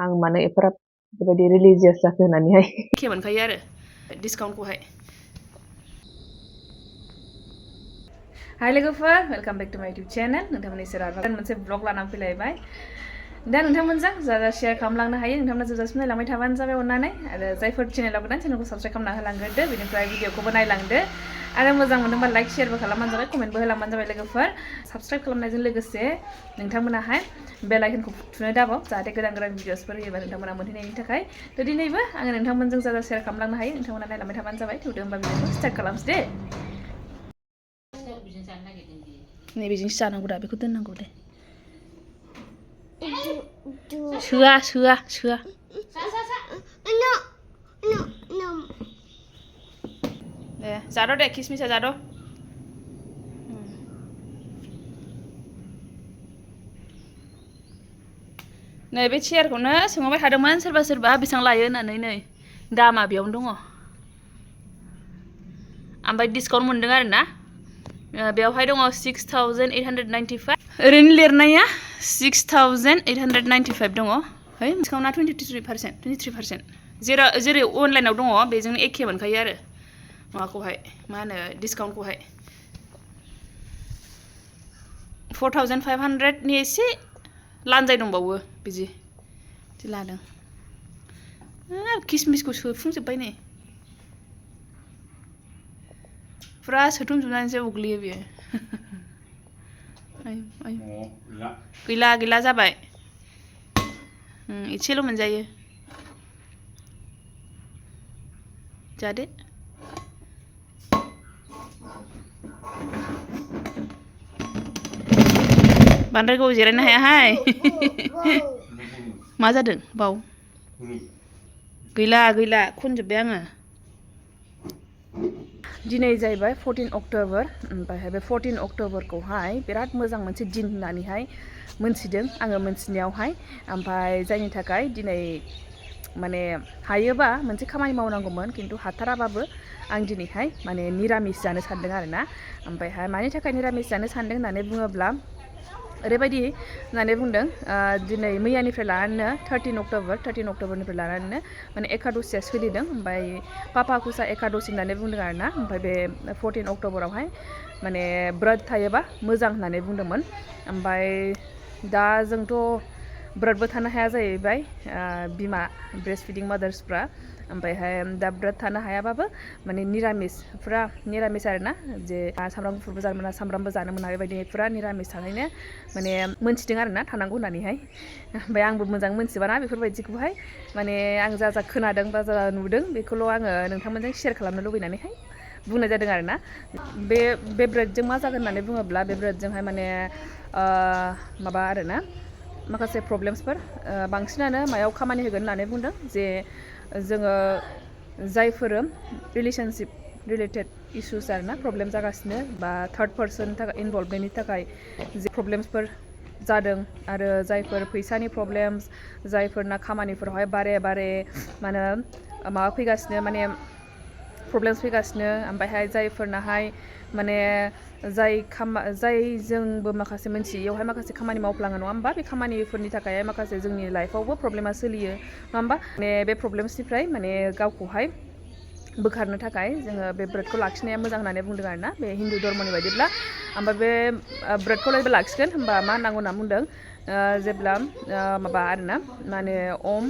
आं मानो एफाराब बेबायदि रिलिजियास जाखो होननानैहाय एखे मोनखायो आरो डिसकाउन्टखौहाय। हाय लोगोफोर, वेलकाम बेक टू माय इउटुब चेनेल। नोंथांमोननि सेराव मोनसे ब्लग लानानै फैलायबाय। दा नोंथांमोनजों जा शेयार खालामलांनो हायो नोंथांमोना जोबजासिम नायलांबाय थाबानो जाबाय अननानै। आरो जायफोर चेनेलाव गोदान चेनेलखौ साबस्क्राइब खालामना होलांग्रोदो, बेनिफ्राय भिडिअखौबो नायलांदो आरो मोजां मोनदोंबा लाइक शेयारबो खालामबानो जाबाय, कमेन्टबो होलांबानो जाबाय लोगोफोर। साबस्क्राइब खालामनायजों लोगोसे नोंथांमोनाहाय बेल आइकनखौ थुनो दाबाव, जाहाथे गोदान गोदान भिडिअसफोर होयोबा नोंथांमोना मोनहैनायनि थाखाय। थ' दिनैबो आङो नोंथांमोनजों जा शेयार खालामलांनो हायो नोंथांमोना नायलांबाय थाबानो जाबाय। थौदो होमबा भिडिअखौ स्टार्ट खालामसै दे। नैबेजोंसो जानांगौ दा, बेखौ दोननांगौ दे। सोआ दे जाद' दे, किसमिसा जाद'। नै बे चेयारखौनो सोंहरबाय थादोंमोन सोरबा सोरबा बेसेबां लायो होननानै। नै दामा बेयावनो दङ, ओमफ्राय डिसकाउन्ट मोनदों आरो ना। बेवहाय दङ 6895। ओरैनो लिरनाया 6895 दङ। है डिसकाउन्टआ 23%। जेरै अनलाइनाव दङ बेजोंनो एखे मोनखायो आरो माबाखौहाय, मा होनो, डिसकाउन्टखौहाय 4500नि एसे लानजाय दंबावो बिदि लादों। किसमिसखौ सोफुंजोब्बाय नै, फुरा सोथुमजोबनानैसो उग्लियो बियो। गैला जाबाय, एसेल' मोनजायो। जादो। बांद्राय गोबाव जिरायनो हायाहाय। मा जादों बाव? गैला खनजोब्बाय आङो। दिनै जाहैबाय 14 अक्ट'बर, ओमफ्रायहाय बे 14 अक्ट'बरखौहाय बिराद मोजां मोनसे दिन होननानैहाय मोनथिदों आङो मोनथिनायावहाय। ओमफ्राय जायनि थाखाय दिनै माने हायोबा मोनसे खामानि मावनांगौमोन, खिन्थु हाथाराबाबो आं दिनैहाय माने निरामिस जानो सानदों आरो ना। ओमफ्रायहाय मानि थाखाय निरामिस जानो सानदों होननानै बुङोब्ला ओरैबायदि होननानै बुंदों, दिनै मैयानिफ्राय लानानैनो 13 अक्ट'बरनिफ्राय लानानैनो माने एकादसिया सोलिदों। ओमफ्राय पापाकुसा एकादसि होननानै बुंदों आरो ना। ओमफ्राय बे 14 अक्ट'बरावहाय माने ब्रत थायोबा मोजां होननानै बुंदोंमोन। ओमफ्राय दा जोंथ' ब्रतबो थानो हाया जाहैबाय, बिमा ब्रेस्ट फिडिं मादार्सफ्रा। ओमफ्रायहाय दा ब्रत थानो हायाबाबो माने फुरा निरामिस आरो ना, जे सामब्राम गुफुरबो जानो मोना, सामब्रामबो जानो मोना, बेबायदि फुरा निरामिस थानायनो माने मोनथिदों आरो ना थानांगौ होननानैहाय। ओमफ्राय आंबो मोजां मोनथिबाना बेफोरबायदिखौहाय, माने आं जा खोनादों बा जा नुदों बेखौल' आङो नोंथांमोनजों शेयार खालामनो लुबैनानैहाय बुंनाय जादों आरो ना। बे ब्रेडजों मा जागोन होननानै बुङोब्ला, बे ब्रेडजोंहाय माने माबा आरो ना, माखासे प्रब्लेम्सफोर बांसिनानो मायाव खामानि होगोन होननानै बुंदों, जे जोङो जायफोर रिलेशनशिप रिलेटेड इसुस आरो ना प्रब्लेम जागासिनो, बा थार्ड पार्सननि थाखाय इनभल्भमेन्टनि थाखाय जे प्रब्लेम्सफोर जादों, आरो जायफोर फैसानि प्रब्लेम्स, जायफोरना खामानिफोरावहाय बारे माने माबा फैगासिनो, माने प्रब्लेम्स फैगासिनो। ओमफ्रायहाय जायफोरनाहाय माने जायजोंबो माखासे मोनथियैयावहाय माखासे खामानि मावफ्लाङो नङा होमबा, बे खामानिफोरनि थाखाय माखासे जोंनि लाइफआवबो प्रब्लेमा सोलियो नङा होमबा। माने बे प्रब्लेम्सनिफ्राय माने गावखौहाय बोखारनो थाखाय जोङो बे ब्रतखौ लाखिनाया मोजां होननानै बुंदों आरो ना, बे हिन्दु धर्मनि बायदिब्ला। ओमफ्राय बे ब्रतखौ लाखिगोन होनबा मा होननांगौ होनना बुंदों, जेब्ला माबा आरो ना, माने ओम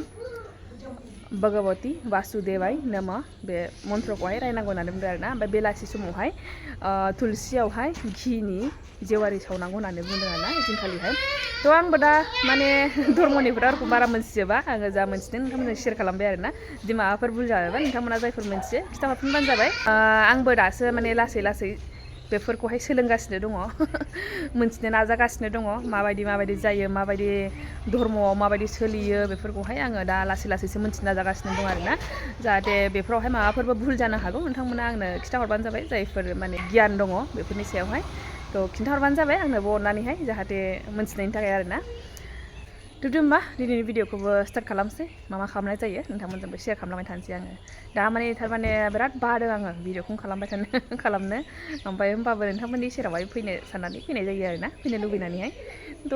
भगवती वासुदेवाय नमः बे मन्त्रखौहाय रायनांगौ होननानै बुंदों आरो ना। ओमफ्राय बेलासि समावहाय थुलसियावहाय घिनि जेवारि सावनांगौ होननानै बुंदों आरो ना ओइदिनखालिहाय। थ' आंबो दा माने धर्मनिफोरखौ बारा मोनथिजोबा, आङो जा मोनथिदों नोंथांमोनजों शेयार खालामबाय आरो ना। जुदि माबाफोर भुल जायोबा नोंथांमोना जायफोर मोनथियो खिन्थाहरफिनबानो जाबाय। आंबो दासो माने लासै बेफोरखौहाय सोलोंगासिनो दङ, मोनथिनो नाजागासिनो दङ, माबायदि जायो, माबायदि धर्मआव माबायदि सोलियो, बेफोरखौहाय आङो दा लासैसो मोनथिनो नाजागासिनो दं आरो ना। जाहाथे बेफोरावहाय माबाफोरबो भुल जानो हागौ, नोंथांमोना आंनो खिन्थाहरबानो जाबाय, जायफोर माने गियान दङ बेफोरनि सायावहाय। थ' खिन्थाहरबानो जाबाय आंनोबो अननानैहाय, जाहाथे मोनथिनायनि थाखाय आरो ना। थ' होमबा दिनैनि भिडिअखौबो स्टार्ट खालामसै, मा खालामनाय जायो नोंथांमोनजोंबो शेयार खालामलांबाय थानोसै आङो। दा माने थारमाने बिराद बादों आङो भिडिअखौनो खालामबाय खालामनो। ओमफ्राय होमबाबो नोंथांमोननि सेरावहाय फैनो साननानै फैनाय जायो आरो ना, फैनो लुबैनानैहाय। थ'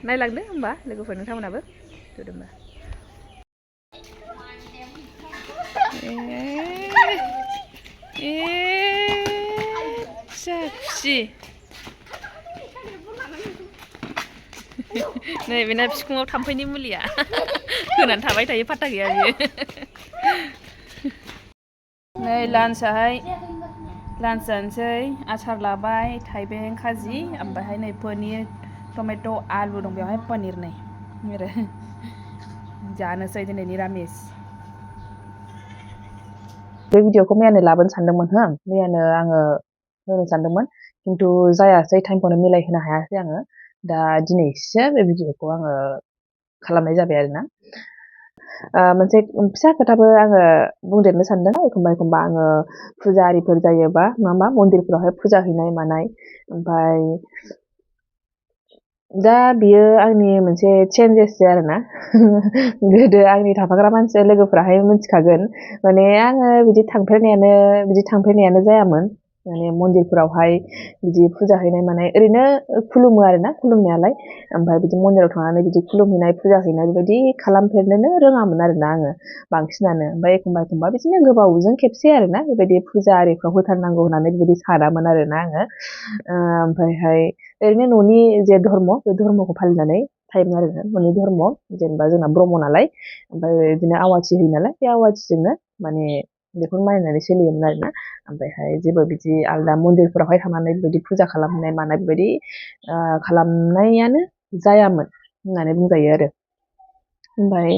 नायलांदो होमबा लोगोफोर नोंथांमोनाबो। थ' होमबा खुसि नै बेना बिखुङाव थाम्फैनि मुलिया होनानै थाबाय थायो फात्ता गैया बियो नै लान्चआहाय लान्च जानोसै आसार लाबाय थाइबें खाजि ओमफ्रायहाय नै पनिर टमेट' आलु दं बेवहाय पनिर नै आरो जानोसै दिनै निरामिस बे भिडिअखौ मैयानो लाबोनो सानदोंमोन हो मैयानो आङो होनो सानदोंमोन खिन्थु जायासै टाइमखौनो मिलायहोनो हायासै आङो दा दिनैसो बे भिडिअखौ आङो खालामनाय जाबाय आरोना मोनसे फिसा खोथाबो आङो बुंदेरनो सानदों एखमबा आङो फुजा आरिफोर जायोबा नङा मन्दिरफोरावहाय फुजा हैनाय मानाय ओमफ्राय दा बियो आंनि मोनसे चेन्जेससो आरोना गोदो आंनि थाफाग्रा मानसि लोगोफोराहाय मिथिखागोन माने आङो बिदि थांफेरनायानो जायामोन माने मन्दिरफोरावहाय बिदि फुजा हैनाय मानाय ओरैनो खुलुमो आरोना खुलुमनायालाय ओमफ्राय बिदि मन्दिराव थांनानै बिदि खुलुमहैनाय फुजा हैनाय बेबायदि खालामफेरनोनो रोङामोन आरोना आङो बांसिनानो ओमफ्राय एखमबा बिदिनो गोबावजों खेबसे आरोना बेबायदि फुजा आरिफ्राव होथारनांगौ होननानै बेबायदि सानामोन आरोना आङो ओमफ्रायहाय ओरैनो न'नि जे धर्म बे धर्मखौ फालिनानै थायोमोन आरोना न'नि धर्म जेनेबा जोंना ब्रह्म नालाय ओमफ्राय बिदिनो आवाथि होयो नालाय बे आवाथिजोंनो माने बेखौनो मानिनानै सोलियोमोन आरोना ओमफ्रायहाय जेबो बिदि आलदा मन्दिरफोरावहाय थांनानै बेबायदि फुजा खालामनाय मानाय बेबायदि खालामनायानो जायामोन होननानै बुंजायो आरो ओमफ्राय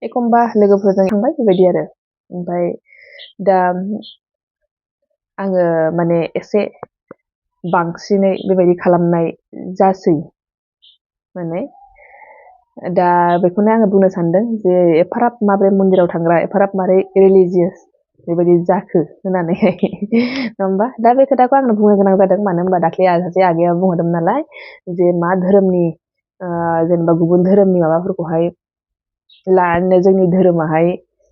एखमबा लोगोफोरजों थांबाय बेबायदि आरो ओमफ्राय दा आङो माने एसे बांसिनै बेबायदि खालामनाय जासै माने दा बेखौनो आङो बुंनो सानदों जे एफाराब माब्रै मन्दिराव थांग्रा एफाराब मारै रिलिजियास बेबायदि जाखो होननानैहाय नङा होमबा दा बे खोथाखौ आंनो बुंनो गोनां जादों मानो होनबा दाख्लै सासे आगैया बुंहरदोंमोन नालाय जे मा धोरोमनि जेनेबा गुबुन धोरोमनि माबाफोरखौहाय लानानै जोंनि धोरोमाहाय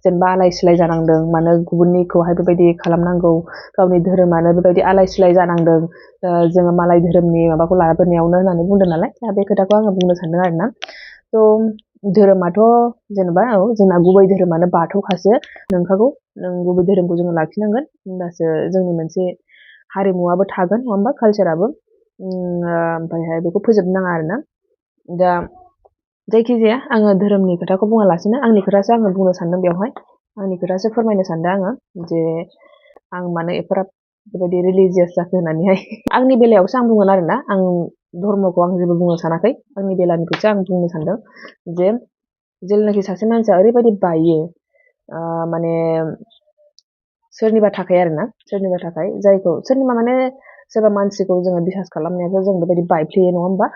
जेनेबा आलाय सिलाय जानांदों मानो गुबुननिखौहाय बेबायदि खालामनांगौ गावनि धोरोमानो बेबायदि आलाय सिलाय जानांदों जोङो मालाय धोरोमनि माबाखौ लाबोनायावनो होननानै बुंदों नालाय दा बे खोथाखौ आङो बुंनो सानदों आरोना थ' धोरोमाथ' जेनेबा जोंना गुबै धोरोमानो बाथौखासो नंखागौ गुबै धोरोमखौ जोङो लाखिनांगोन होमबासो जोंनि मोनसे हारिमुवाबो थागोन नङा होमबा कालचाराबो ओमफ्रायहाय बेखौ फोजोबनो नाङा आरोना दा जायखिजाया आङो धोरोमनि खोथाखौ बुङालासिनो आंनि खोथासो आङो बुंनो सानदों बेवहाय आंनि खोथासो फोरमायनो सानदों आङो जे आं मानो एफाराब बेबायदि रिलिजियास जाखो होननानैहाय आंनि बेलायावसो आं बुंगोन आरोना आं धर्मखौ आं जेबो बुंनो सानाखै आंनि बेलानिखौसो आं बुंनो सानदों जे जेब्लानाखि सासे मानसिया ओरैबायदि बायो माने सोरनिबा थाखाय आरोना सोरनिबा थाखाय जायखौ सोरनिबा माने सोरबा मानसिखौ जोङो बिसास खालामनायाबो जों बेबायदि बायफ्लेयो नङा होमबा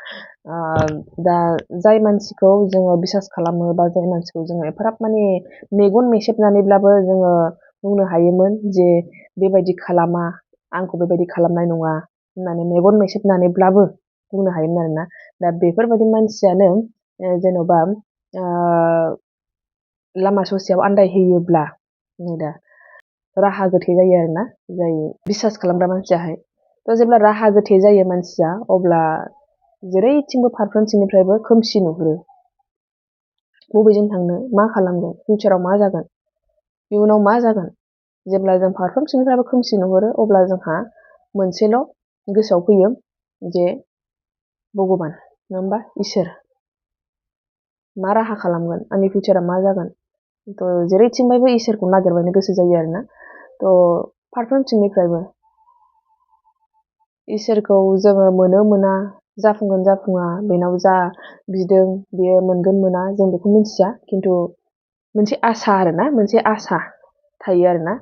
दा जाय मानसिखौ जोङो बिसास खालामो बा जाय मानसिखौ जोङो एफाराब माने मेगन मेसेबनानैब्लाबो जोङो बुंनो हायोमोन जे बेबायदि खालामा आंखौ बेबायदि खालामनाय नङा होननानै मेगन मेसेबनानैब्लाबो बुंनो हायोमोन आरोना दा बेफोरबायदि मानसियानो जेन'बा लामा ससेयाव आन्दायहैयोब्ला दा राहा गोथे जायो आरोना जाय बिसास खालामग्रा मानसियाहाय थ' जेब्ला राहा गोथे जायो मानसिया अब्ला जेरैथिंबो फारफ्रोमथिंनिफ्रायबो खोमसि नुहुरो बबेजों थांनो मा खालामगोन फिउचाराव मा जागोन इयुनाव मा जागोन जेब्ला जों फारफ्रोमथिंनिफ्रायबो खोमसि नुहुरो अब्ला जोंहा मोनसेल' गोसोआव फैयो जे भगबान नङा होमबा इसोर मा राहा खालामगोन आंनि फिउचारा मा जागोन थ' जेरैथिंबो इसोरखौ नागिरबायनो गोसो जायो आरोना थ' फारफ्रोमथिंनिफ्रायबो इसोरखौ जोङो मोनो मोना जाफुंगोन जाफुङा बेनाव जा बिदों बेयो मोनगोन मोना जों बेखौ मिथिया खिन्थु मोनसे आसा आरोना मोनसे आसा थायो आरोना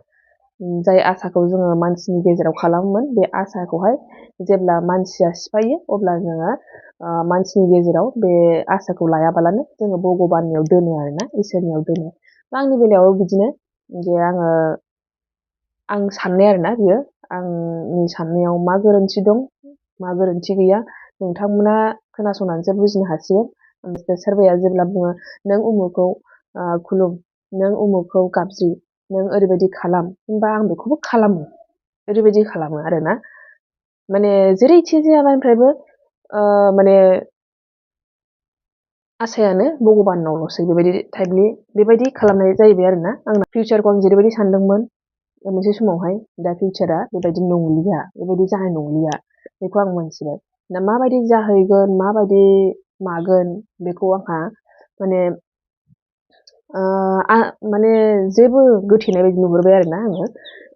जाय आसाखौ जोङो मानसिनि गेजेराव खालामोमोन बे आसाखौहाय जेब्ला मानसिया सिफायो अब्ला जोङो मानसिनि गेजेराव बे आसाखौ लायाबालानो जोङो भगबाननियाव दोनो आरोना इसोरनियाव दोनो आंनि बेलायाव बिदिनो जे आं साननाय आरोना बियो आंनि साननायाव मा गोरोन्थि दं मा गोरोन्थि गैया नोंथांमोना खोनासंनानैसो बुजिनो हासिगोन सोरबाया जेब्ला बुङो नों उमुखौ खुलुम नों उमुखौ गाबज्रि नों ओरैबायदि खालाम होनबा आं बेखौबो खालामो ओरैबायदि खालामो आरोना माने जेरैखि जायानिफ्रायबो माने आसायानो भगबानावल'सै बेबायदि टाइपनि बेबायदि खालामनाय जाहैबाय आरोना आंना फिउचारखौ आं जेरैबायदि सानदोंमोन मोनसे समावहाय दा फिउचारा बेबायदि नंलिया बेबायदि जानाय नंलिया बेखौ आं मोनथिबाय। दा माबायदि जाहैगोन, माबायदि मागोन बेखौ आंहा माने माने जेबो गोथेनाय बायदि नुहुरबाय आरोना आङो।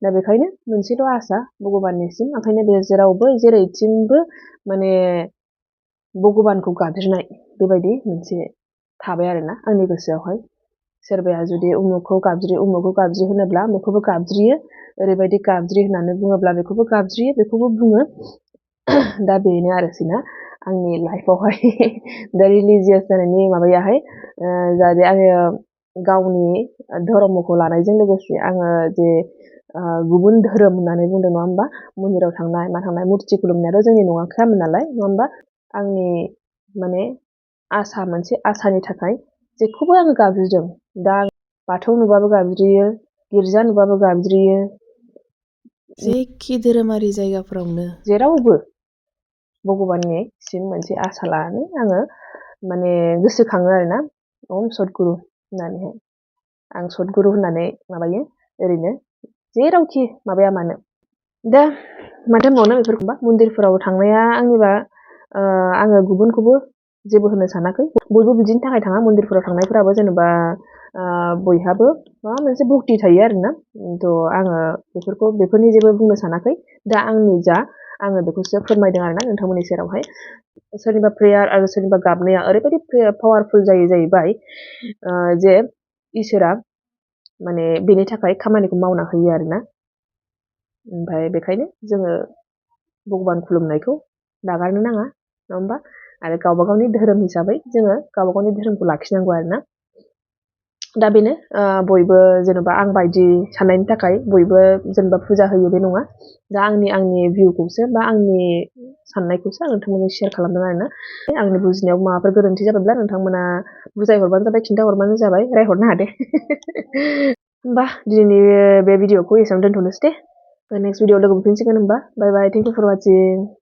दा बेखायनो मोनसेल' आसा भगबाननिसिम, ओंखायनो बे जेरावबो जेरैथिंबो माने भगबानखौ गाबज्रिनाय बेबायदि मोनसे थाबाय आरोना आंनि गोसोआवहाय। सोरबाया जुदि उमुखखौ गाबज्रि होनोब्ला बेखौबो गाबज्रियो, ओरैबायदि गाबज्रि होननानै बुङोब्ला बेखौबो गाबज्रियो, बेखौबो बुङो। दा बेनो आरोसै ना आंनि लाइफआवहाय दा रिलिजियास जानायनि माबायाहाय जाहाथे आङो गावनि धर्मखौ लानायजों लोगोसे आङो जे गुबुन धोरोम होननानै बुंदों नङा होमबा, मन्दिराव थांनाय मा थांनाय मुर्थि खुलुमनायाथ' जोंनि नङाखायामोन नालाय नङा होमबा। आंनि माने मोनसे आसानि थाखाय जेखौबो आङो गाबज्रिदों। दा बाथौ नुबाबो गाबज्रियो, गिर्जा नुबाबो गाबज्रियो, जेखि धोरोमारि जायगाफोरावनो जेरावबो भगबाननिसिम मोनसे आसा लानानै आङो माने गोसोखाङो आरोना ओम सतगुरु होननानैहाय। आं सतगुरु होननानै माबायो ओरैनो जेरावखि माबाया मानो। दा माथो होनबावनो बेफोरखौबा मन्दिरफोराव थांनाया आंनिबा आङो गुबुनखौबो जेबो होनो सानाखै। बयबो बिदिनि थाखाय थाङा, मन्दिरफोराव थांनायफोराबो जेनेबा बयहाबो माबा मोनसे भक्ति थायो आरोना। आङो बेफोरनि जेबो बुंनो सानाखै। दा आङो बेखौसो फोरमायदों आरोना नोंथांमोननि सेरावहाय। सोरनिबा प्रेयार आरो सोरनिबा गाबनाया ओरैबायदि पावारफुल जाहैबाय जे इसोरा माने बेनि थाखाय खामानिखौ मावना होयो आरोना। ओमफ्राय बेखायनो जोङो भगबान खुलुमनायखौ नागारनो नाङा नङा होमबा। आरो गावबा गावनि धोरोम हिसाबै जोङो गावबा गावनि धोरोमखौ लाखिनांगौ आरोना। दा बेनो बयबो जेनेबा आं बायदि साननायनि थाखाय बयबो जेनेबा फुजा होयो बे नङा। दा आंनि भिउखौसो बा आंनि साननायखौसो आं नोंथांमोनजों शेयार खालामदों आरोना। आंनि बुजिनायाव माबाफोर गोरोन्थि जाबायब्ला नोंथांमोना बुजायहरबानो जाबाय, खिन्थाहरबानो जाबाय, रायहरनो हादे। होमबा दिनैनि बे भिडिअखौ एसेयावनो दोनथ'नोसै दे। नेक्स्ट भिडिअ लोगो मोनफिनसिगोन होमबा। बाय बाय, थेंक इउ फर वाचिं।